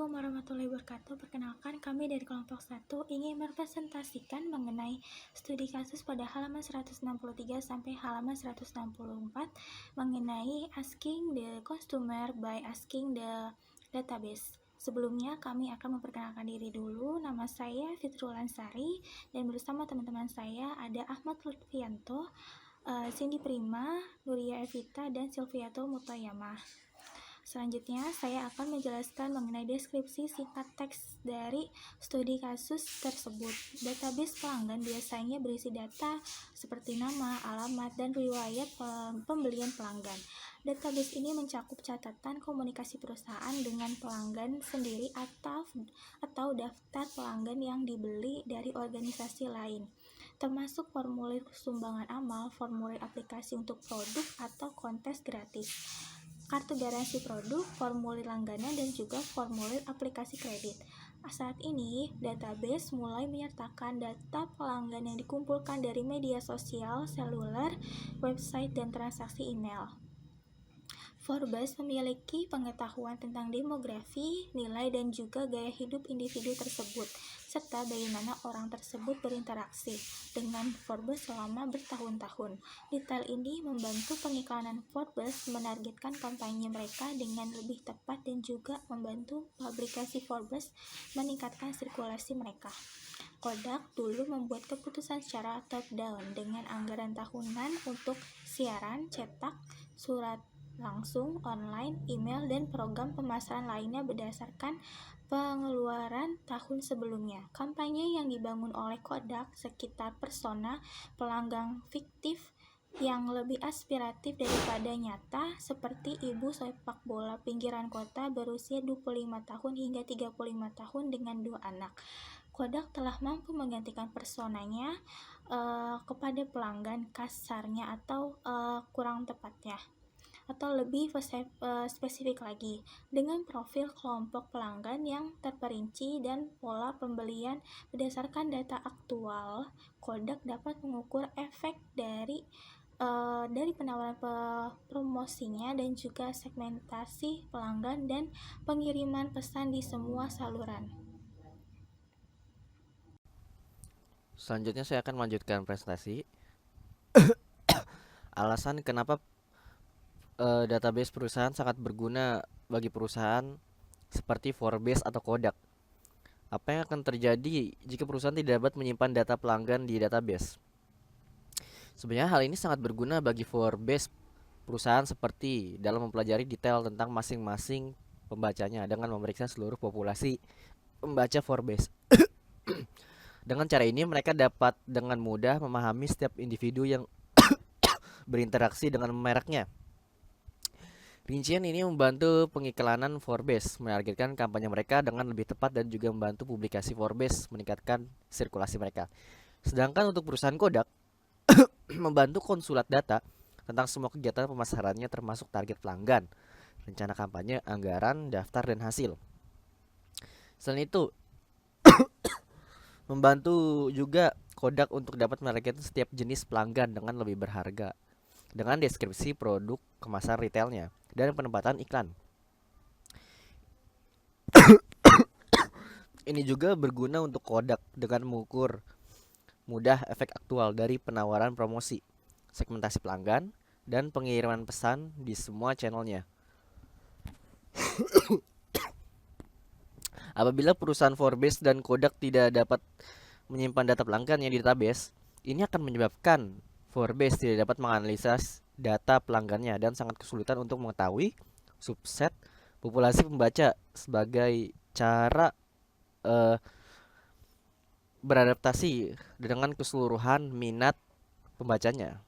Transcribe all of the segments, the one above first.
Assalamualaikum warahmatullahi wabarakatuh. Perkenalkan, kami dari kelompok 1 ingin merepresentasikan mengenai studi kasus pada halaman 163 sampai halaman 164 mengenai asking the customer by asking the database. Sebelumnya kami akan memperkenalkan diri dulu. Nama saya Fitrul Ansari dan bersama teman-teman saya ada Ahmad Lutfianto, Cindy Prima, Nuria Evita, dan Silviatul Mutayamah. Selanjutnya, saya akan menjelaskan mengenai deskripsi singkat teks dari studi kasus tersebut. Database pelanggan biasanya berisi data seperti nama, alamat, dan riwayat pembelian pelanggan. Database ini mencakup catatan komunikasi perusahaan dengan pelanggan sendiri atau daftar pelanggan yang dibeli dari organisasi lain, termasuk formulir sumbangan amal, formulir aplikasi untuk produk atau kontes gratis, kartu garansi produk, formulir langganan, dan juga formulir aplikasi kredit. Saat ini, database mulai menyertakan data pelanggan yang dikumpulkan dari media sosial, seluler, website, dan transaksi email. Forbes memiliki pengetahuan tentang demografi, nilai, dan juga gaya hidup individu tersebut, serta bagaimana orang tersebut berinteraksi dengan Forbes selama bertahun-tahun. Detail ini membantu pengiklanan Forbes menargetkan kampanye mereka dengan lebih tepat dan juga membantu publikasi Forbes meningkatkan sirkulasi mereka. Kodak dulu membuat keputusan secara top-down dengan anggaran tahunan untuk siaran, cetak, surat langsung, online, email, dan program pemasaran lainnya berdasarkan pengeluaran tahun sebelumnya. Kampanye yang dibangun oleh Kodak sekitar persona pelanggan fiktif yang lebih aspiratif daripada nyata, seperti ibu sepak bola pinggiran kota berusia 25 tahun hingga 35 tahun dengan 2 anak. Kodak telah mampu menggantikan personanya kepada pelanggan kasarnya atau kurang tepatnya, atau lebih spesifik lagi, dengan profil kelompok pelanggan yang terperinci dan pola pembelian berdasarkan data aktual. Kodak dapat mengukur efek dari penawaran promosinya dan juga segmentasi pelanggan dan pengiriman pesan di semua saluran. Selanjutnya saya akan melanjutkan presentasi. Alasan kenapa database perusahaan sangat berguna bagi perusahaan seperti Forbes atau Kodak. Apa yang akan terjadi jika perusahaan tidak dapat menyimpan data pelanggan di database? Sebenarnya hal ini sangat berguna bagi Forbes perusahaan seperti dalam mempelajari detail tentang masing-masing pembacanya dengan memeriksa seluruh populasi pembaca Forbes. Dengan cara ini mereka dapat dengan mudah memahami setiap individu yang berinteraksi dengan mereknya. Rincian ini membantu pengiklanan Forbes menargetkan kampanye mereka dengan lebih tepat dan juga membantu publikasi Forbes meningkatkan sirkulasi mereka. Sedangkan untuk perusahaan Kodak membantu konsulat data tentang semua kegiatan pemasarannya termasuk target pelanggan, rencana kampanye, anggaran, daftar, dan hasil. Selain itu, membantu juga Kodak untuk dapat menargetkan setiap jenis pelanggan dengan lebih berharga, dengan deskripsi produk kemasan retailnya dan penempatan iklan. Ini juga berguna untuk Kodak dengan mengukur mudah efek aktual dari penawaran promosi, segmentasi pelanggan, dan pengiriman pesan di semua channelnya. Apabila perusahaan Forbes dan Kodak tidak dapat menyimpan data pelanggannya di database, ini akan menyebabkan Forbes tidak dapat menganalisa data pelanggannya dan sangat kesulitan untuk mengetahui subset populasi pembaca sebagai cara beradaptasi dengan keseluruhan minat pembacanya.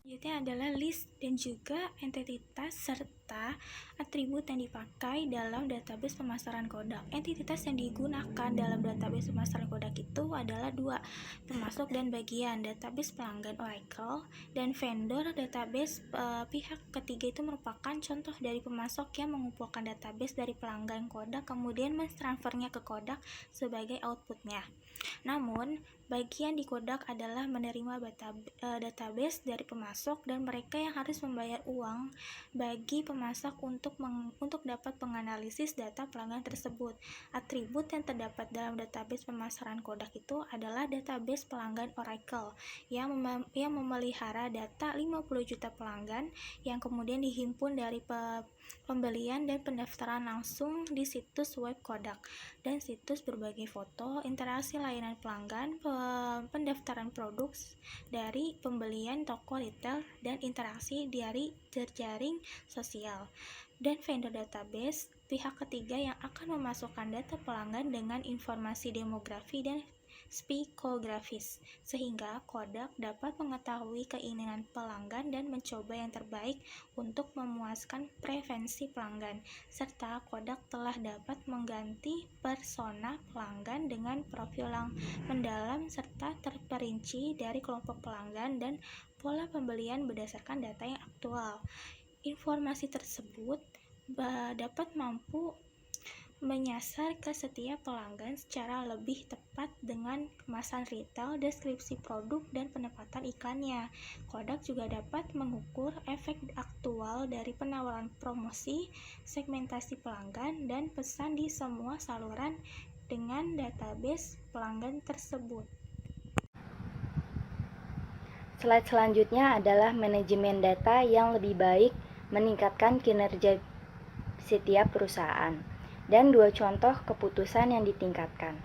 Selanjutnya adalah list dan juga entitas serta atribut yang dipakai dalam database pemasaran Kodak. Entitas yang digunakan dalam database pemasaran Kodak itu adalah 2, termasuk dan bagian database pelanggan Oracle dan vendor database. Pihak ketiga itu merupakan contoh dari pemasok yang mengumpulkan database dari pelanggan Kodak kemudian mentransfernya ke Kodak sebagai outputnya. Namun, bagian di Kodak adalah menerima database dari pemasok dan mereka yang harus membayar uang bagi pemasak untuk dapat menganalisis data pelanggan tersebut. Atribut yang terdapat dalam database pemasaran Kodak itu adalah database pelanggan Oracle yang memelihara data 50 juta pelanggan yang kemudian dihimpun dari pembelian dan pendaftaran langsung di situs web Kodak dan situs berbagai foto, interaksi layanan pelanggan, pendaftaran produk dari pembelian toko retail, dan interaksi dari jejaring sosial. Dan vendor database, pihak ketiga yang akan memasukkan data pelanggan dengan informasi demografi dan psikografis, sehingga Kodak dapat mengetahui keinginan pelanggan dan mencoba yang terbaik untuk memuaskan preferensi pelanggan, serta Kodak telah dapat mengganti persona pelanggan dengan profil yang mendalam serta terperinci dari kelompok pelanggan dan pola pembelian berdasarkan data yang aktual. Informasi tersebut dapat mampu menyasar ke setiap pelanggan secara lebih tepat dengan kemasan retail, deskripsi produk, dan penempatan iklannya. Kodak juga dapat mengukur efek aktual dari penawaran promosi, segmentasi pelanggan, dan pesan di semua saluran dengan database pelanggan tersebut. Slide selanjutnya adalah manajemen data yang lebih baik meningkatkan kinerja setiap perusahaan, dan 2 contoh keputusan yang ditingkatkan.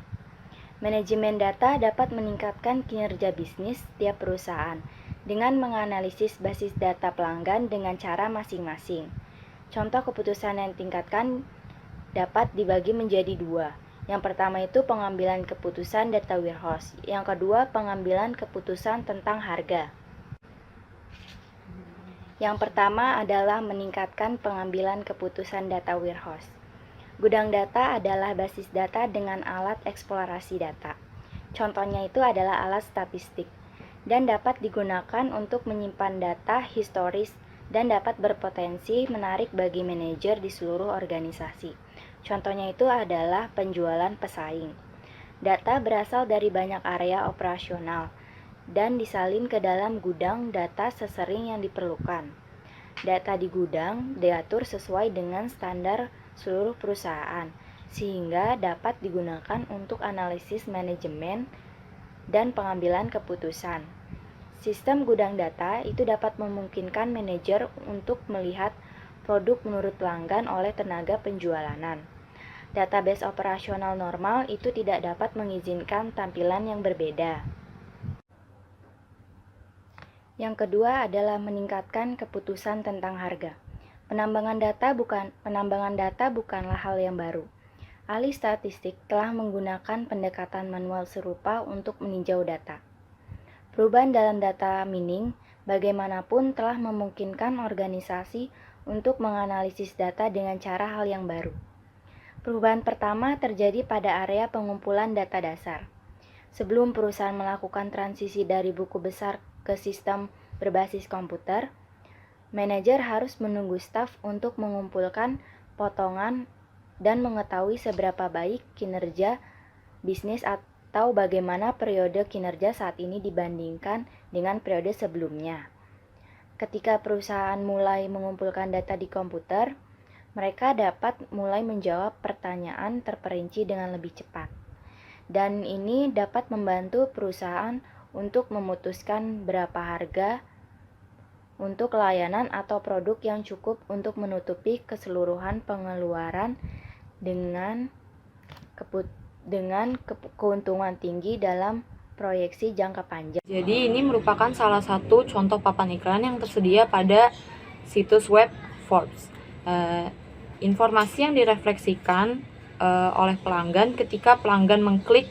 Manajemen data dapat meningkatkan kinerja bisnis setiap perusahaan dengan menganalisis basis data pelanggan dengan cara masing-masing. Contoh keputusan yang ditingkatkan dapat dibagi menjadi 2. Yang pertama itu pengambilan keputusan data warehouse. Yang kedua, pengambilan keputusan tentang harga. Yang pertama adalah meningkatkan pengambilan keputusan data warehouse. Gudang data adalah basis data dengan alat eksplorasi data. Contohnya itu adalah alat statistik dan dapat digunakan untuk menyimpan data historis dan dapat berpotensi menarik bagi manajer di seluruh organisasi. Contohnya itu adalah penjualan pesaing. Data berasal dari banyak area operasional dan disalin ke dalam gudang data sesering yang diperlukan. Data di gudang diatur sesuai dengan standar seluruh perusahaan, sehingga dapat digunakan untuk analisis manajemen dan pengambilan keputusan. Sistem gudang data itu dapat memungkinkan manajer untuk melihat produk menurut pelanggan oleh tenaga penjualanan. Database operasional normal itu tidak dapat mengizinkan tampilan yang berbeda. Yang kedua adalah meningkatkan keputusan tentang harga. Penambangan data bukanlah hal yang baru. Ahli statistik telah menggunakan pendekatan manual serupa untuk meninjau data. Perubahan dalam data mining bagaimanapun telah memungkinkan organisasi untuk menganalisis data dengan cara hal yang baru. Perubahan pertama terjadi pada area pengumpulan data dasar. Sebelum perusahaan melakukan transisi dari buku besar ke sistem berbasis komputer, manajer harus menunggu staf untuk mengumpulkan potongan dan mengetahui seberapa baik kinerja bisnis atau bagaimana periode kinerja saat ini dibandingkan dengan periode sebelumnya. Ketika perusahaan mulai mengumpulkan data di komputer, mereka dapat mulai menjawab pertanyaan terperinci dengan lebih cepat. Dan ini dapat membantu perusahaan untuk memutuskan berapa harga untuk layanan atau produk yang cukup untuk menutupi keseluruhan pengeluaran dengan keuntungan tinggi dalam proyeksi jangka panjang. Jadi ini merupakan salah satu contoh papan iklan yang tersedia pada situs web Forbes. Informasi yang direfleksikan oleh pelanggan ketika pelanggan mengklik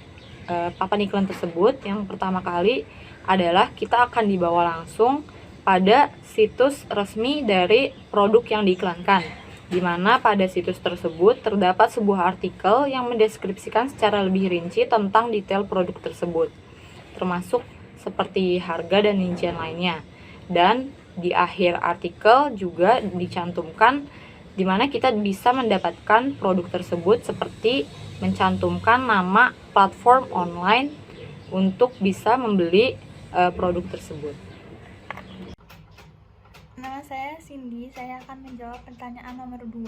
papan iklan tersebut, yang pertama kali adalah kita akan dibawa langsung pada situs resmi dari produk yang diiklankan, di mana pada situs tersebut terdapat sebuah artikel yang mendeskripsikan secara lebih rinci tentang detail produk tersebut, termasuk seperti harga dan rincian lainnya. Dan di akhir artikel juga dicantumkan di mana kita bisa mendapatkan produk tersebut, seperti mencantumkan nama platform online untuk bisa membeli produk tersebut. Nama Saya Cindy, saya akan menjawab pertanyaan nomor 2.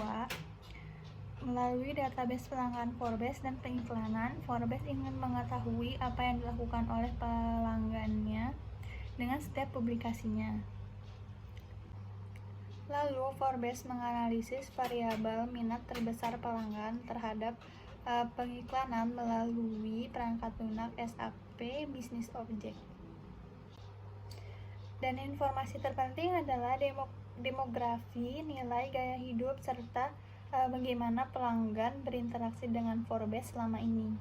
Melalui database pelanggan Forbes dan pengiklanan, Forbes ingin mengetahui apa yang dilakukan oleh pelanggannya dengan setiap publikasinya. Lalu, Forbes menganalisis variabel minat terbesar pelanggan terhadap pengiklanan melalui perangkat lunak SAP Business Object. Dan informasi terpenting adalah demografi, nilai gaya hidup, serta bagaimana pelanggan berinteraksi dengan Forbes selama ini.